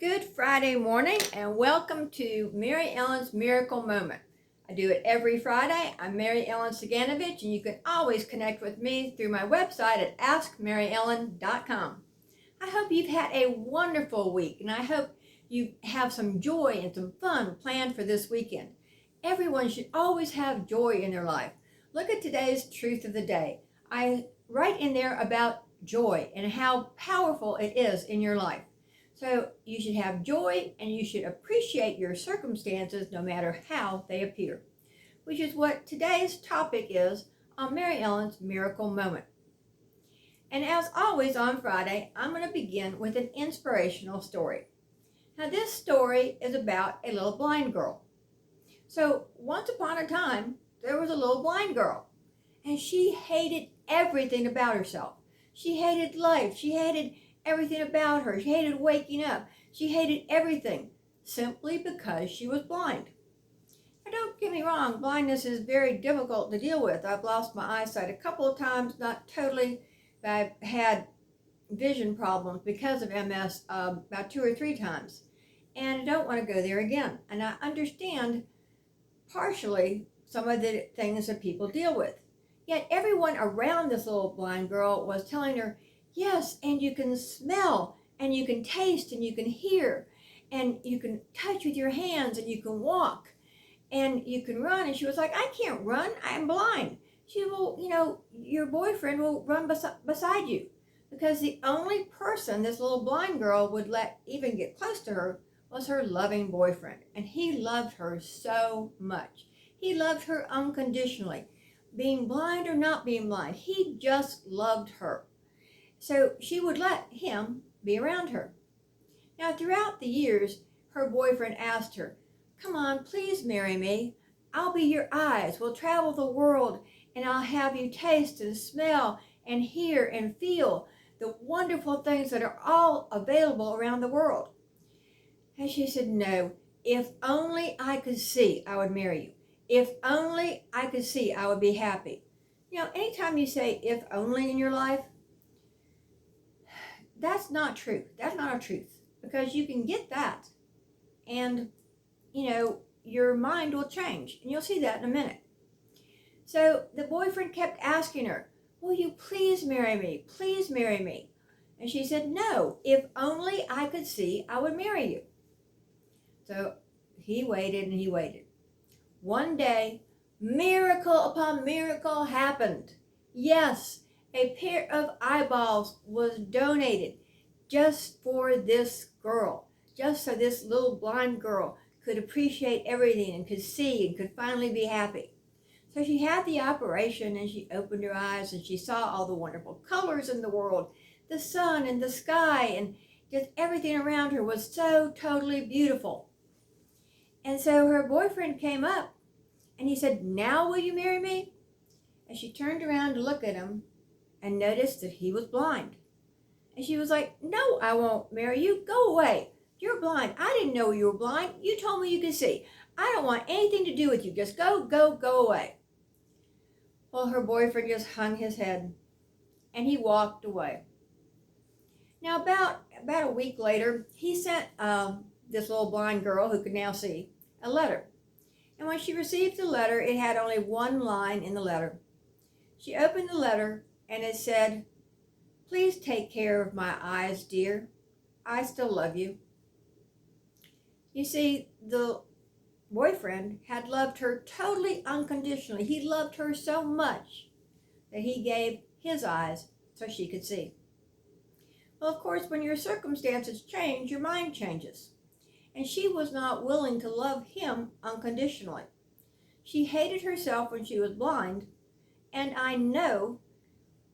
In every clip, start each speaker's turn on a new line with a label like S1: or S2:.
S1: Good Friday morning and welcome to Mary Ellen's Miracle Moment. I do it every Friday. I'm Mary Ellen Saganovich, and you can always connect with me through my website at askmaryellen.com. I hope you've had a wonderful week, and I hope you have some joy and some fun planned for this weekend. Everyone should always have joy in their life. Look at today's truth of the day. I write in there about joy and how powerful it is in your life. So you should have joy and you should appreciate your circumstances no matter how they appear, which is what today's topic is on Mary Ellen's Miracle Moment. And as always on Friday, I'm going to begin with an inspirational story. Now this story is about a little blind girl. So once upon a time, there was a little blind girl, and she hated everything about herself. She hated life. She hated everything about her. She hated waking up. She hated everything simply because she was blind. Now, don't get me wrong, blindness is very difficult to deal with. I've lost my eyesight a couple of times, not totally, but I've had vision problems because of MS about 2 or 3 times. And I don't want to go there again. And I understand partially some of the things that people deal with. Yet everyone around this little blind girl was telling her, yes, and you can smell, and you can taste, and you can hear, and you can touch with your hands, and you can walk, and you can run. And she was like, I can't run, I'm blind. She will, your boyfriend will run beside you. Because the only person this little blind girl would let even get close to her was her loving boyfriend. And he loved her so much. He loved her unconditionally. Being blind or not being blind, he just loved her. So she would let him be around her. Now, throughout the years, her boyfriend asked her, come on, please marry me. I'll be your eyes. We'll travel the world, and I'll have you taste and smell and hear and feel the wonderful things that are all available around the world. And she said, no, if only I could see, I would marry you. If only I could see, I would be happy. Anytime you say if only in your life, that's not true. That's not a truth, because you can get that and, your mind will change, and you'll see that in a minute. So the boyfriend kept asking her, will you please marry me? Please marry me. And she said, no, if only I could see, I would marry you. So he waited and he waited. One day, miracle upon miracle happened. Yes, a pair of eyeballs was donated just for this girl, just so this little blind girl could appreciate everything and could see and could finally be happy. So she had the operation, and she opened her eyes and she saw all the wonderful colors in the world, the sun and the sky, and just everything around her was so totally beautiful. And so her boyfriend came up and he said, now will you marry me? And she turned around to look at him and noticed that he was blind. And she was like, no, I won't marry you. Go away. You're blind. I didn't know you were blind. You told me you could see. I don't want anything to do with you. Just go away. Well, her boyfriend just hung his head and he walked away. Now, about a week later, he sent this little blind girl who could now see a letter. And when she received the letter, it had only one line in the letter. She opened the letter and it said, please take care of my eyes, dear. I still love you. You see, the boyfriend had loved her totally unconditionally. He loved her so much that he gave his eyes so she could see. Well, of course, when your circumstances change, your mind changes. And she was not willing to love him unconditionally. She hated herself when she was blind, and I know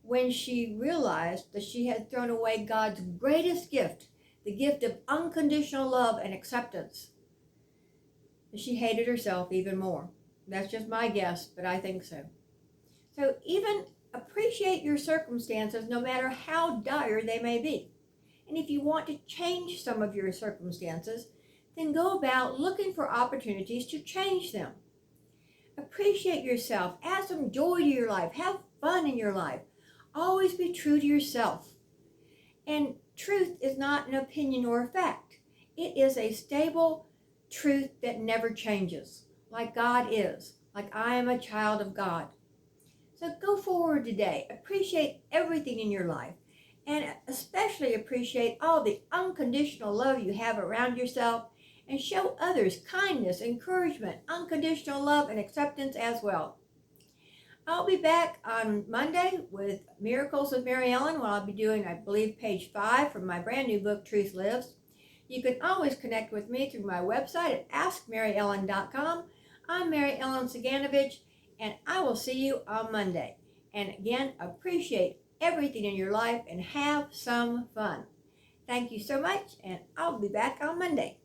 S1: when she realized that she had thrown away God's greatest gift, the gift of unconditional love and acceptance, she hated herself even more. That's just my guess, but I think so. So even appreciate your circumstances no matter how dire they may be. And if you want to change some of your circumstances, then go about looking for opportunities to change them. Appreciate yourself. Add some joy to your life. Have fun in your life. Always be true to yourself. And truth is not an opinion or a fact. It is a stable truth that never changes, like God is, like I am a child of God. So go forward today. Appreciate everything in your life, and especially appreciate all the unconditional love you have around yourself, and show others kindness, encouragement, unconditional love, and acceptance as well. I'll be back on Monday with Miracles of Mary Ellen, where I'll be doing, I believe, page 5 from my brand new book, Truth Lives. You can always connect with me through my website at askmaryellen.com. I'm Mary Ellen Saganovich, and I will see you on Monday. And again, appreciate everything in your life and have some fun. Thank you so much, and I'll be back on Monday.